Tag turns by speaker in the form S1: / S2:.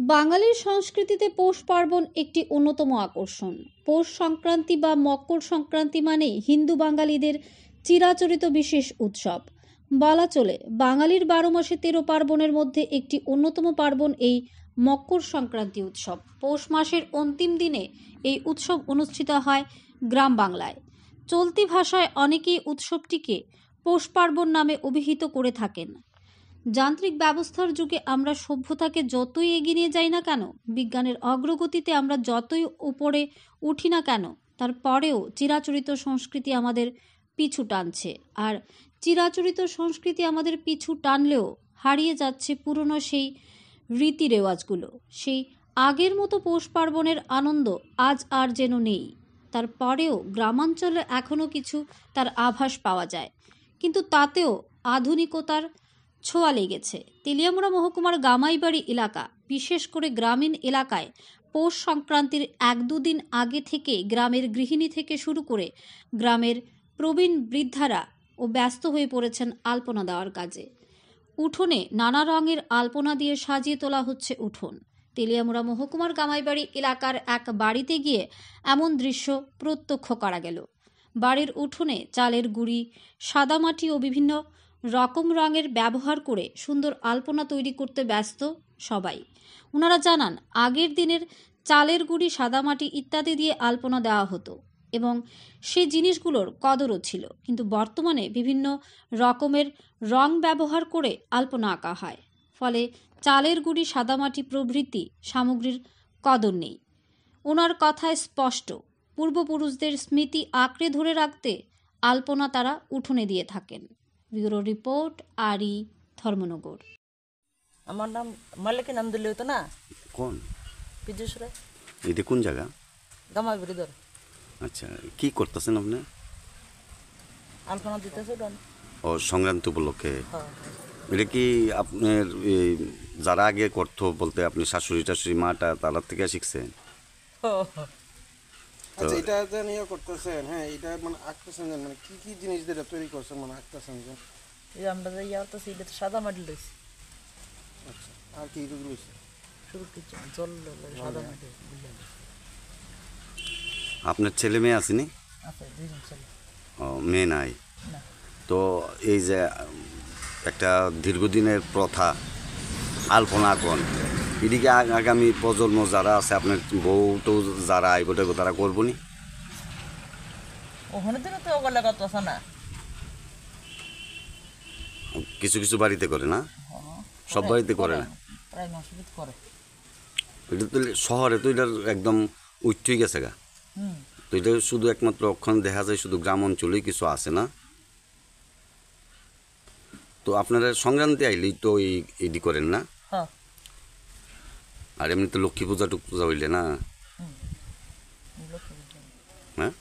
S1: বাঙালির সংস্কৃতিতে পৌষ পার্বণ একটি অন্যতম আকর্ষণ। পৌষ সংক্রান্তি বা মকর সংক্রান্তি মানেই হিন্দু বাঙালিদের চিরাচরিত বিশেষ উৎসব। বলা চলে বাঙালির 12 মাসে 13 পার্বণের মধ্যে একটি অন্যতম পার্বণ এই মকর সংক্রান্তি উৎসব। পৌষ মাসের অন্তিম দিনে এই উৎসব অনুষ্ঠিত হয় গ্রাম বাংলায়। চলতি ভাষায় অনেকেই উৎসবটিকে পৌষ পার্বণ নামে অভিহিত করে থাকেন। যান্ত্রিক ব্যবস্থার যুগে আমরা সভ্যতাকে যতই এগিয়ে নিয়ে যাই না কেন, বিজ্ঞানের অগ্রগতিতে আমরা যতই উপরে উঠি না কেন, তারপরেও চিরাচরিত সংস্কৃতি আমাদের পিছু টানছে। আর চিরাচরিত সংস্কৃতি আমাদের পিছু টানলেও হারিয়ে যাচ্ছে পুরনো সেই রীতি রেওয়াজগুলো। সেই আগের মতো পৌষ পার্বণের আনন্দ আজ আর যেন নেই। তারপরেও গ্রামাঞ্চলে এখনও কিছু তার আভাস পাওয়া যায়, কিন্তু তাতেও আধুনিকতার ছোঁয়া লেগেছে। তেলিয়ামুড়া মহকুমার গামাইবাড়ি এলাকা, বিশেষ করে গ্রামীণ এলাকায় পৌষ সংক্রান্তির 1-2 দিন আগে থেকে গ্রামের গৃহিণী থেকে শুরু করে গ্রামের প্রবীণ বৃদ্ধারা ও ব্যস্ত হয়ে পড়েছেন আলপনা দেওয়ার কাজে। উঠোনে নানা রঙের আলপনা দিয়ে সাজিয়ে তোলা হচ্ছে উঠোন। তেলিয়ামুড়া মহকুমার গামাইবাড়ি এলাকার এক বাড়িতে গিয়ে এমন দৃশ্য প্রত্যক্ষ করা গেল। বাড়ির উঠোনে চালের গুঁড়ি, সাদামাটি ও বিভিন্ন রকম রঙের ব্যবহার করে সুন্দর আলপনা তৈরি করতে ব্যস্ত সবাই। ওনারা জানান, আগের দিনের চালের গুঁড়ি, সাদামাটি ইত্যাদি দিয়ে আলপনা দেওয়া হতো এবং সেই জিনিসগুলোর কদরও ছিল, কিন্তু বর্তমানে বিভিন্ন রকমের রং ব্যবহার করে আলপনা আঁকা হয়, ফলে চালের গুঁড়ি, সাদামাটি প্রভৃতি সামগ্রীর কদর নেই। ওনার কথায় স্পষ্ট, পূর্বপুরুষদের স্মৃতি আঁকড়ে ধরে রাখতে আলপনা তারা উঠোনে দিয়ে থাকেন। ব্যুরো রিপোর্ট, আরি, ধর্মনগর।
S2: আমার নাম মালিকের নাম দিলে হতো না?
S3: কোন
S2: পীযুষ রায়।
S3: এটা কোন জায়গা?
S2: গামাইবাড়ি ধর।
S3: আচ্ছা, কি করতেছেন আপনি?
S2: আলপনা দিতেছে।
S3: ও, সংক্রান্তি উপলক্ষে।
S2: হ্যাঁ।
S3: এটা কি আপনার যারা আগে করতো, বলতে আপনি শাশুড়ি টাশুড়ি মাটা তার থেকে শিখছেন?
S4: আচ্ছা, এটা যে নিয়ে করতেছেন, হ্যাঁ, এটা মানে আঁকতেছেন মানে কি কি জিনিস দিয়ে তৈরি করছেন, মানে আঁকতেছেন যে?
S2: এই আমরা যে ইয়া তো সেইটা তো সাদা মাটি লইছি।
S4: আচ্ছা, আর কি কি রয়েছে?
S2: শুধু কিছু জল সাদা মাটি।
S3: আপনার ছেলে মেয়ে আসেনি?
S2: আচ্ছা, 2 জন ছেলে।
S3: ও, মেয়ে নাই?
S2: না।
S3: তো এই যে একটা দীর্ঘদিনের প্রথা আলপনা আঁকন, এদিকে আগামী প্রজন্ম যারা আছে, আপনার বউ তো যারা আইব তারা করবো নি?
S2: ওখানে দিনে তো ওগুলো কত আছে না?
S3: কিছু কিছু বাড়িতে করে না, সব বাড়িতে করে না।
S2: প্রায় মাসবিদ করে।
S3: এটা তো শহরে তো এটার একদম উঠেই গেছে গা। তো এটা শুধু একমাত্র ওখানে দেখা যায় শুধু গ্রাম অঞ্চলেই কিছু আছে না। তো আপনারা সংক্রান্তি আইলেই তো এডি করেন না?
S2: হ্যাঁ।
S3: আর এমনি তো লক্ষ্মী পূজা টুক পূজা হইলে না? হ্যাঁ।